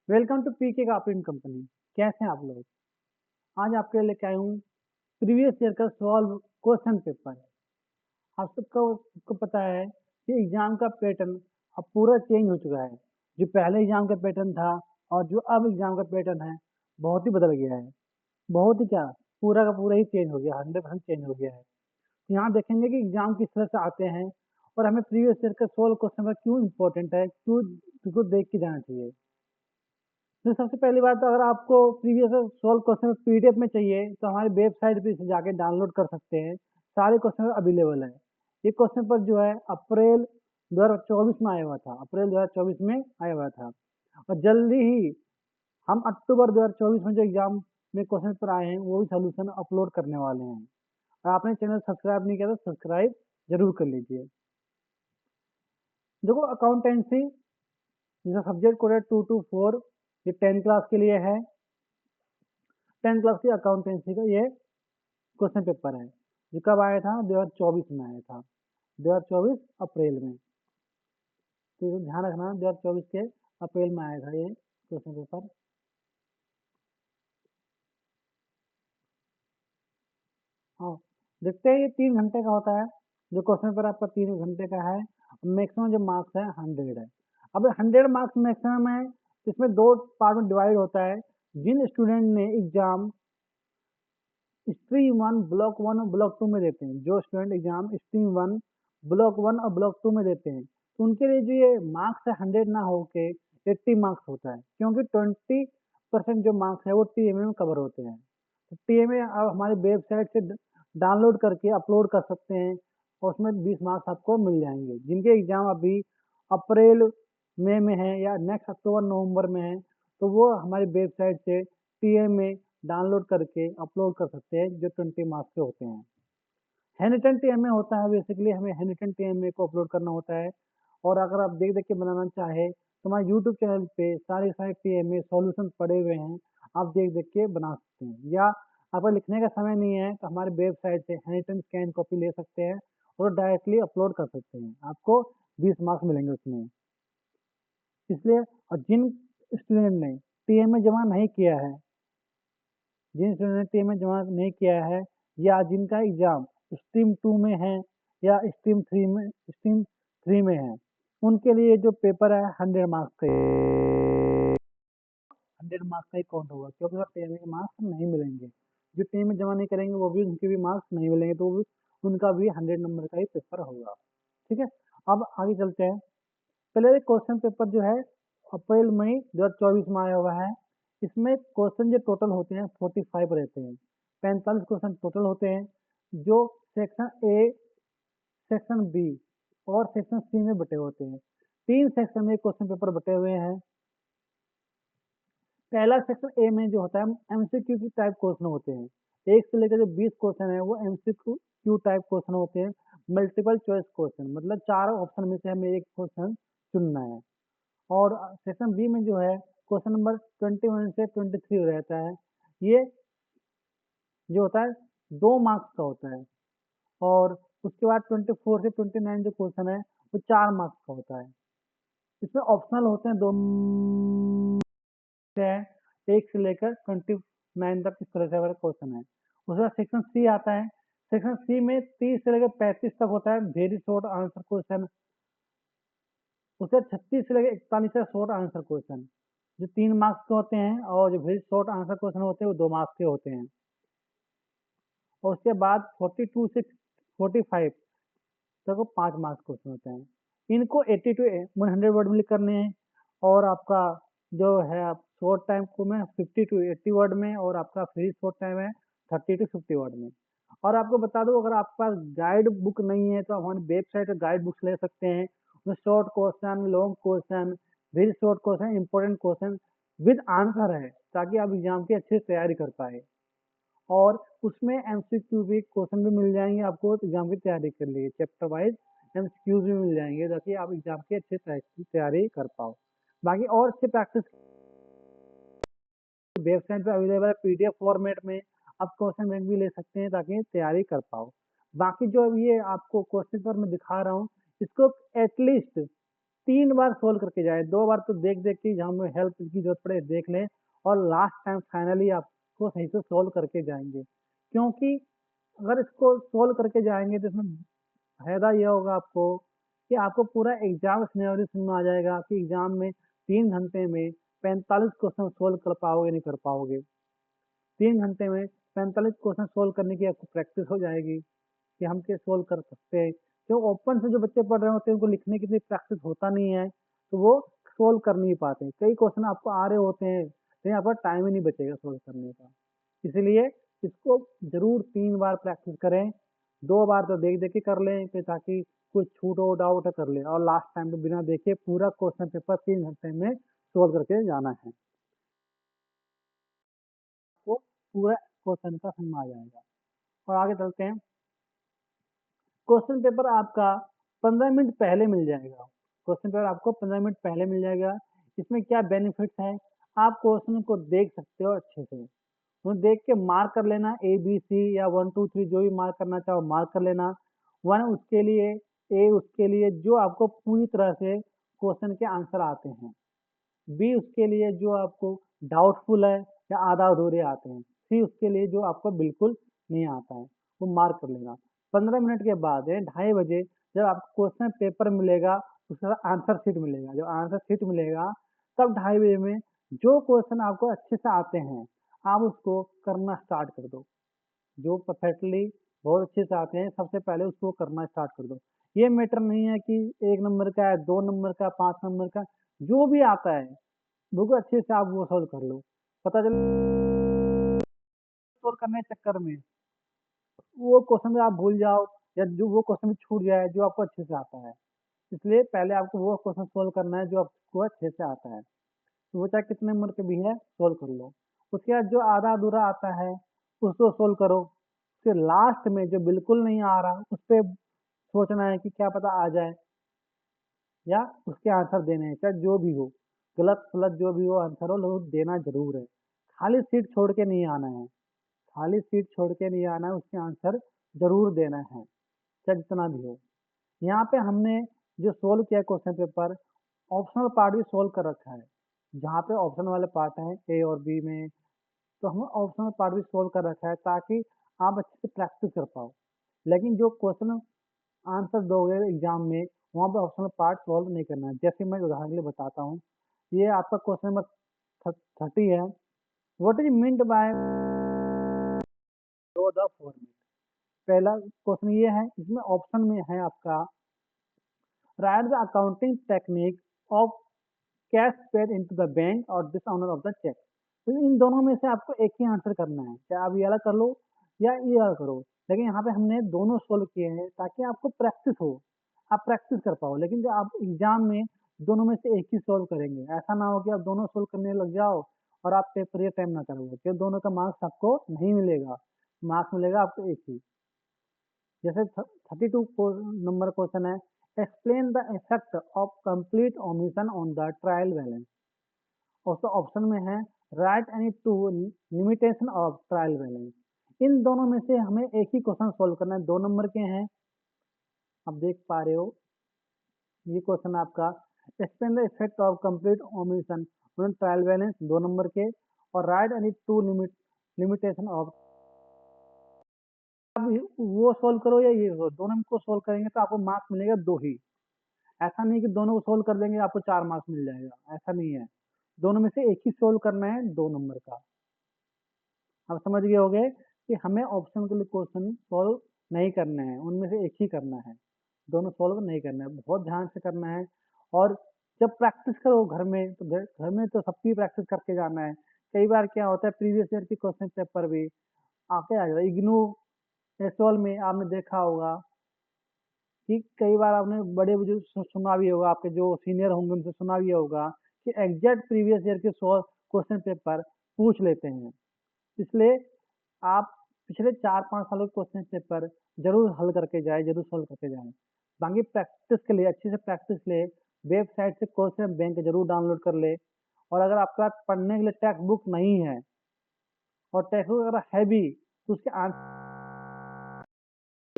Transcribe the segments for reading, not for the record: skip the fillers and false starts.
Welcome to PK copy company. कैसे हैं आप लोग? आज आपके लिए लेके आया हूँ प्रीवियस ईयर का सॉल्व क्वेश्चन पेपर। आप सबको पता है कि एग्जाम का पैटर्न अब पूरा चेंज हो चुका है। जो पहले एग्जाम का पैटर्न था और जो अब एग्जाम का पैटर्न है, बहुत ही बदल गया है। बहुत ही क्या, पूरा का पूरा ही चेंज हो गया, 100% चेंज हो गया है। यहाँ देखेंगे कि एग्जाम किस तरह से आते हैं और हमें प्रीवियस ईयर का सॉल्व क्वेश्चन पेपर क्यों इंपॉर्टेंट है, क्यों उसको देख के जाना चाहिए। तो सबसे पहली बात, तो अगर आपको प्रीवियस सॉल्व क्वेश्चन पीडीएफ में चाहिए तो हमारी वेबसाइट पे इसे जाके डाउनलोड कर सकते हैं। सारे क्वेश्चन अवेलेबल है। ये क्वेश्चन पर जो है अप्रैल 2024 में आया हुआ था, अप्रैल 2024 में आया हुआ था। और जल्दी ही हम अक्टूबर 2024 में जो एग्जाम में क्वेश्चन पर आए हैं वो भी सोल्यूशन अपलोड करने वाले हैं। और आपने चैनल सब्सक्राइब नहीं किया तो सब्सक्राइब जरूर कर लीजिए। देखो, अकाउंटेंसी जिसका सब्जेक्ट कोड है 224, ये 10 क्लास के लिए है। 10 क्लास की अकाउंटेंसी का ये क्वेश्चन पेपर है जो कब आया था, 2024 में आया था, 2024 अप्रैल में। तो ये ध्यान रखना, 2024 के अप्रैल में आया था ये क्वेश्चन पेपर। हाँ, देखते हैं। ये 3 घंटे का होता है। जो क्वेश्चन पेपर आपका 3 घंटे का है। मैक्सिमम जो मार्क्स है 100 है। अब 100 मार्क्स मैक्सिमम है, तो इसमें दो पार्ट में डिवाइड होता है। जिन स्टूडेंट ने एग्जाम स्ट्रीम 1 ब्लॉक 1 और ब्लॉक 2 में देते हैं, जो स्टूडेंट एग्जाम स्ट्रीम 1 ब्लॉक 1 और ब्लॉक 2 में देते हैं, तो उनके लिए जो ये मार्क्स है 100 ना होके 80 मार्क्स होता है, क्योंकि 20% जो मार्क्स है वो टीएमए में कवर होते हैं। तो टीएमए आप हमारी वेबसाइट से डाउनलोड करके अपलोड कर सकते हैं और उसमें 20 मार्क्स आपको मिल जाएंगे। जिनके एग्जाम अभी अप्रैल मई में है या नेक्स्ट अक्टूबर नवंबर में है, तो वो हमारी वेबसाइट से टीएमए डाउनलोड करके अपलोड कर सकते हैं, जो 20 मार्क्स के होते हैं। हैंड टीएमए होता है, बेसिकली हमें हैंड टीएमए को अपलोड करना होता है। और अगर आप देख देख के बनाना चाहे तो हमारे यूट्यूब चैनल पे सारे सारे टीएमए सॉल्यूशन पड़े हुए हैं, आप देख देख के बना सकते हैं। या आपको लिखने का समय नहीं है तो हमारे वेबसाइट से हैंड स्कैन कॉपी ले सकते हैं और डायरेक्टली अपलोड कर सकते हैं। आपको 20 मार्क्स मिलेंगे उसमें। इसलिए, और जिन स्टूडेंट ने टीएमए जमा नहीं किया है, जिन स्टूडेंट ने टीम में जमा नहीं किया है, या जिनका एग्जाम स्ट्रीम 2 में है या स्ट्रीम 3 में है, उनके लिए जो पेपर है 100 मार्क्स का, 100 मार्क्स का ही काउंट होगा, क्योंकि अगर टीम में मार्क्स नहीं मिलेंगे, जो टीम में जमा नहीं करेंगे वो भी, उनके भी मार्क्स नहीं मिलेंगे, तो उनका भी 100 नंबर का ही पेपर होगा। ठीक है, अब आगे चलते हैं। पहले क्वेश्चन पेपर जो है अप्रैल मई 2024 में आया हुआ है। इसमें क्वेश्चन जो टोटल होते हैं 45 रहते हैं। 45 क्वेश्चन टोटल होते हैं, जो सेक्शन ए, सेक्शन बी और सेक्शन सी में बटे होते हैं। 3 सेक्शन में क्वेश्चन पेपर बटे हुए हैं। पहला सेक्शन ए में जो होता है एमसीक्यू की टाइप क्वेश्चन होते हैं। 1 से लेकर जो 20 क्वेश्चन है वो एमसीक्यू टाइप क्वेश्चन होते हैं। मल्टीपल चॉइस क्वेश्चन, मतलब 4 ऑप्शन में से हमें एक क्वेश्चन चुनना है। और सेक्शन बी में जो है क्वेश्चन नंबर 21 से 23 रहता है। ये जो होता है 2 मार्क्स का होता है। और उसके बाद 24 से 29 जो क्वेश्चन है वो 4 मार्क्स का होता है। इसमें ऑप्शनल होते हैं दो से है, 1 से लेकर 29 तक, इस तरह से हमारा क्वेश्चन है। उसके बाद सेक्शन सी आता है। सेक्शन सी में 30 से लेकर 35 तक होता है वेरी शॉर्ट आंसर क्वेश्चन। उसके बाद 36 से लेकर 41 तक शॉर्ट आंसर क्वेश्चन, जो 3 मार्क्स के होते हैं, और जो वेरी शॉर्ट आंसर क्वेश्चन होते हैं वो 2 मार्क्स के होते हैं। और उसके बाद 42 से 45 तक वो 5 मार्क्स क्वेश्चन होते हैं। इनको 80 टू 100 वर्ड में लिख करने हैं। और आपका जो है आप शॉर्ट टाइम को में 50 टू 80 वर्ड में, और आपका फ्री शॉर्ट टाइम है 30 टू 50 वर्ड में। और आपको बता दूं, अगर आपके पास गाइड बुक नहीं है तो आप हमारी वेबसाइट पर गाइड बुक्स ले सकते हैं। उसमें short question, long question, very short question, important question with answer है, ताकि आप एग्जाम की अच्छे से तैयारी कर पाए। और उसमें एमसीक्यू भी क्वेश्चन भी मिल जाएंगे आपको एग्जाम की तैयारी के लिए। चैप्टर वाइज एमसीक्यूज भी मिल जाएंगे, ताकि आप एग्जाम की अच्छे से तैयारी कर पाओ। बाकी और अच्छे प्रैक्टिस वेबसाइट पे अवेलेबल है, पीडीएफ फॉर्मेट में आप क्वेश्चन बैंक भी ले सकते हैं ताकि तैयारी कर पाओ। बाकी जो ये आपको क्वेश्चन पर मैं दिखा रहा हूँ, इसको एटलीस्ट 3 बार सोल्व करके जाएँ, 2 बार तो देख-देख के जहाँ हमें हेल्प की ज़रूरत पड़े देख लें और लास्ट टाइम फाइनली आपको सही से सोल्व करके जाएँगे। क्योंकि अगर इसको सोल्व करके जाएँगे तो इसमें फ़ायदा ये होगा आपको कि आपको पूरा एग्ज़ाम सिनेरियो समझ में आ जाएगा कि एग्ज़ाम में 3 घंटे में 45 क्वेश्चन सोल्व कर पाओगे, नहीं कर पाओगे। 3 घंटे में 45 क्वेश्चन सोल्व करने की आपको प्रैक्टिस हो जाएगी कि हम कैसे सोल्व कर सकते हैं। क्यों ओपन से जो बच्चे पढ़ रहे होते हैं उनको लिखने की इतनी प्रैक्टिस होता नहीं है, तो वो सोल्व कर नहीं पाते। कई क्वेश्चन आपको आ रहे होते हैं, लेकिन आपका टाइम ही नहीं बचेगा सोल्व करने का। इसलिए इसको ज़रूर 3 बार प्रैक्टिस करें, 2 बार तो देख-देख के कर लें कि ताकि कुछ छूट हो, डाउट है कर लें और लास्ट टाइम पे बिना देखे पूरा क्वेश्चन पेपर 3 घंटे में सोल्व करके जाना है। तो पूरा क्वेश्चन का समझ में आ जाएगा। और आगे चलते हैं। क्वेश्चन पेपर आपका 15 मिनट पहले मिल जाएगा। क्वेश्चन पेपर आपको 15 मिनट पहले मिल जाएगा। इसमें क्या बेनिफिट्स हैं? आप क्वेश्चन को देख सकते हो अच्छे से। वो देख के मार्क कर लेना ए, बी, सी या 1, 2, 3 जो भी मार्क करना चाहो मार्क कर लेना। 1 उसके लिए, ए उसके लिए जो आपको पूरी तरह से क्वेश्चन के आंसर आते हैं। बी उसके लिए जो आपको डाउटफुल है या आधा अधूरे आते हैं। सी उसके लिए जो आपको बिल्कुल नहीं आता है, वो मार्क कर लेना। 15 मिनट के बाद 2:30 बजे जब आपको क्वेश्चन पेपर मिलेगा, उसका आंसर शीट मिलेगा। जब आंसर शीट मिलेगा, तब 2:30 बजे में जो क्वेश्चन आपको अच्छे से आते हैं, आप उसको करना स्टार्ट कर दो। जो परफेक्टली बहुत अच्छे से आते हैं, सबसे पहले उसको करना स्टार्ट कर दो। ये मैटर नहीं है कि 1 नंबर का है, 2 नंबर का, 5 नंबर का, जो भी आता है बिल्कुल अच्छे से आप वो सॉल्व कर लो। पता चले सोल्व करने के चक्कर में वो क्वेश्चन भी आप भूल जाओ या जो वो क्वेश्चन भी छूट जाए जो आपको अच्छे से आता है। इसलिए पहले आपको वो क्वेश्चन सोल्व करना है जो आपको अच्छे से आता है। तो वो चाहे कितने नंबर के भी है सोल्व कर लो। उसके बाद जो आधा अधूरा आता है उसको सोल्व करो। फिर लास्ट में जो बिल्कुल नहीं आ रहा उस पे सोचना है कि क्या पता आ जाए या उसके आंसर देने हैं, चाहे जो भी हो। गलत-सलत जो भी हो आंसर हो लेकिन देना ज़रूर है। खाली सीट छोड़ के नहीं आना है। खाली सीट छोड़ के नहीं आना है, उसके आंसर ज़रूर देना है, चाहे जितना भी हो। यहाँ पे हमने जो सोल्व किया क्वेश्चन पेपर, ऑप्शनल पार्ट भी सोल्व कर रखा है। जहाँ पे ऑप्शन वाले पार्ट हैं ए और बी में, तो हमने ऑप्शनल पार्ट भी सोल्व कर रखा है ताकि आप अच्छे से प्रैक्टिस कर पाओ। लेकिन जो क्वेश्चन आंसर दोगे एग्जाम में, वहाँ पे ऑप्शनल पार्ट सॉल्व नहीं करना है। जैसे मैं उदाहरण के लिए बताता हूँ, ये आपका क्वेश्चन नंबर 30 है। What is meant by draw the format. पहला क्वेश्चन ये है, इसमें ऑप्शन में है आपका right the accounting technique of cash paid into the bank और डिसऑनर ऑफ द चेक। तो इन दोनों में से आपको एक ही आंसर करना है, चाहे आप ये वाला कर लो या ये वाला करो। लेकिन यहाँ पे हमने दोनों सोल्व किए हैं ताकि आपको प्रैक्टिस हो, आप प्रैक्टिस कर पाओ। लेकिन जब आप एग्जाम में दोनों में से एक ही सोल्व करेंगे, ऐसा ना हो कि आप दोनों सोल्व करने लग जाओ और आप पेपर ये टाइम ना करोगे, फिर दोनों का मार्क्स आपको नहीं मिलेगा। मार्क्स मिलेगा आपको एक ही। जैसे 32 नंबर क्वेश्चन है, explain the effect of complete omission on the trial balance. और उसका ऑप्शन में है right any two limitation of trial balance. इन दोनों में से हमें एक ही क्वेश्चन सोल्व करना है, 2 नंबर के हैं। आप देख पा रहे हो ये क्वेश्चन आपका explain the effect of complete omission on trial balance, 2 number के। और right any two limitation of. अब वो सोल्व करो या ये दोनों को सोल्व करेंगे तो आपको मार्क्स मिलेगा 2 ही। ऐसा नहीं कि दोनों को सोल्व कर देंगे आपको 4 मार्क्स मिल जाएगा, ऐसा नहीं है। दोनों में से एक ही सोल्व करना है 2 नंबर का। आप समझ गए होंगे कि हमें ऑप्शन के लिए क्वेश्चन सॉल्व नहीं करना है, उनमें से एक ही करना है, दोनों सॉल्व नहीं करना है, बहुत ध्यान से करना है। और जब प्रैक्टिस करो घर में तो घर में तो सबकी प्रैक्टिस करके जाना है। कई बार क्या होता है प्रीवियस ईयर के क्वेश्चन पेपर भी आके आ जाता है। इग्नू एसोल में आपने देखा होगा कि कई बार आपने बड़े बुजुर्ग सुना भी होगा, आपके जो सीनियर होंगे उनसे सुना भी होगा कि एग्जैक्ट प्रीवियस ईयर के क्वेश्चन पेपर पूछ लेते हैं। इसलिए आप पिछले 4-5 सालों के क्वेश्चन पेपर ज़रूर हल करके जाएँ, ज़रूर सॉल्व करके जाएँ। बाकी प्रैक्टिस के लिए, अच्छे से प्रैक्टिस के लिए वेबसाइट से क्वेश्चन बैंक ज़रूर डाउनलोड कर लें। और अगर आपके पास पढ़ने के लिए टेक्स्ट बुक नहीं है और टेक्स्ट बुक अगर है भी, तो उसके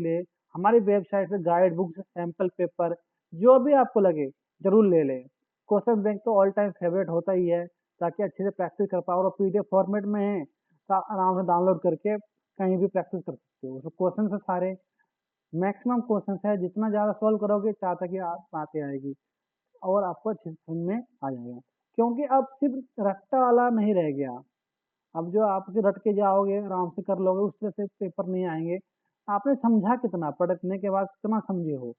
लिए हमारी वेबसाइट पे गाइड बुक्स, सैंपल पेपर जो भी आपको लगे जरूर ले लें। क्वेश्चन बैंक तो ऑल टाइम फेवरेट होता ही है, ताकि अच्छे से प्रैक्टिस कर पाओ, और पीडीएफ फॉर्मेट में है तो आप आराम से डाउनलोड करके कहीं भी प्रैक्टिस कर सकते हो। तो क्वेश्चन से सारे मैक्सिमम क्वेश्चन है, जितना ज़्यादा सॉल्व करोगे तहाँ तक ही आप आते आएगी और आपको अच्छे से समझ में आ जाएगा। क्योंकि अब सिर्फ रट्टा वाला नहीं रह गया, अब जो आप रट के जाओगे आराम से कर लोगे उस तरह से पेपर नहीं आएंगे। आपने समझा कितना, पढ़ने के बाद कितना समझे हो,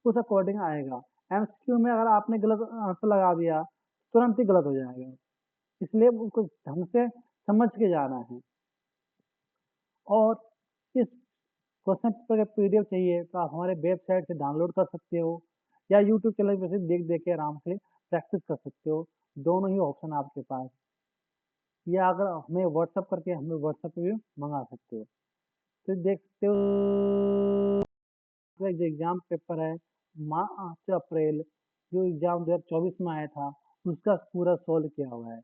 उस अकॉर्डिंग आएगा। एमसीक्यू में अगर आपने गलत आंसर लगा दिया तुरंत ही गलत हो जाएगा, इसलिए उसको ढंग से समझ के जाना है। और इस क्वेश्चन पेपर का पीडीएफ चाहिए तो आप हमारे वेबसाइट से डाउनलोड कर सकते हो, या यूट्यूब चैनल पे से देख देख के आराम से प्रैक्टिस कर सकते हो। दोनों ही ऑप्शन आपके पास, या अगर हमें व्हाट्सअप करके हमें व्हाट्सअप पे भी मंगा सकते हो। तो देख सकते हो जो एग्जाम पेपर है मार्च अप्रैल, जो एग्जाम 2024 में आया था उसका पूरा सोल्व किया हुआ है।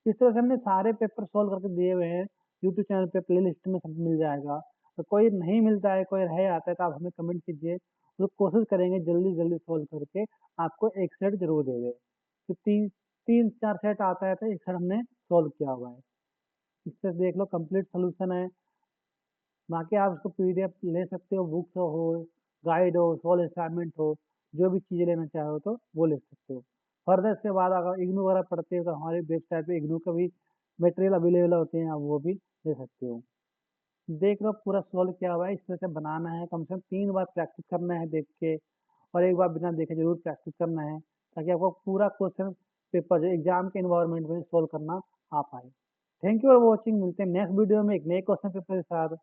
इस तरह से हमने सारे पेपर सोल्व करके दिए हुए हैं। यूट्यूब चैनल पे प्ले लिस्ट में सब मिल जाएगा। तो कोई नहीं मिलता है, कोई रह जाता है, तो आप हमें कमेंट कीजिए, तो कोशिश करेंगे जल्दी जल्दी सोल्व करके आपको एक सेट जरूर दे दे। तो तीन तीन चार सेट आता है तो एक सेट हमने सोल्व किया हुआ है। इससे देख लो कंप्लीट सोल्यूशन है। बाकी आप उसको पीडीएफ ले सकते हो, बुक्स हो, गाइड हो, सोल्व असाइनमेंट हो, जो भी चीज़ें लेना चाहो तो वो ले सकते हो। फर्दर इसके बाद अगर इग्नू वगैरह पढ़ते हो तो हमारी वेबसाइट पे इग्नू का भी मटेरियल अवेलेबल होते हैं, आप वो भी ले सकते हो। देख लो पूरा सोल्व किया हुआ है, इस तरह से बनाना है, कम से कम 3 बार प्रैक्टिस करना है देख के, और एक बार बिना देखे जरूर प्रैक्टिस करना है, ताकि आपको पूरा क्वेश्चन पेपर जो एग्जाम के इन्वायरमेंट में सोल्व करना आ पाए। थैंक यू फॉर वॉचिंग, मिलते हैं नेक्स्ट वीडियो में एक नए क्वेश्चन पेपर के साथ।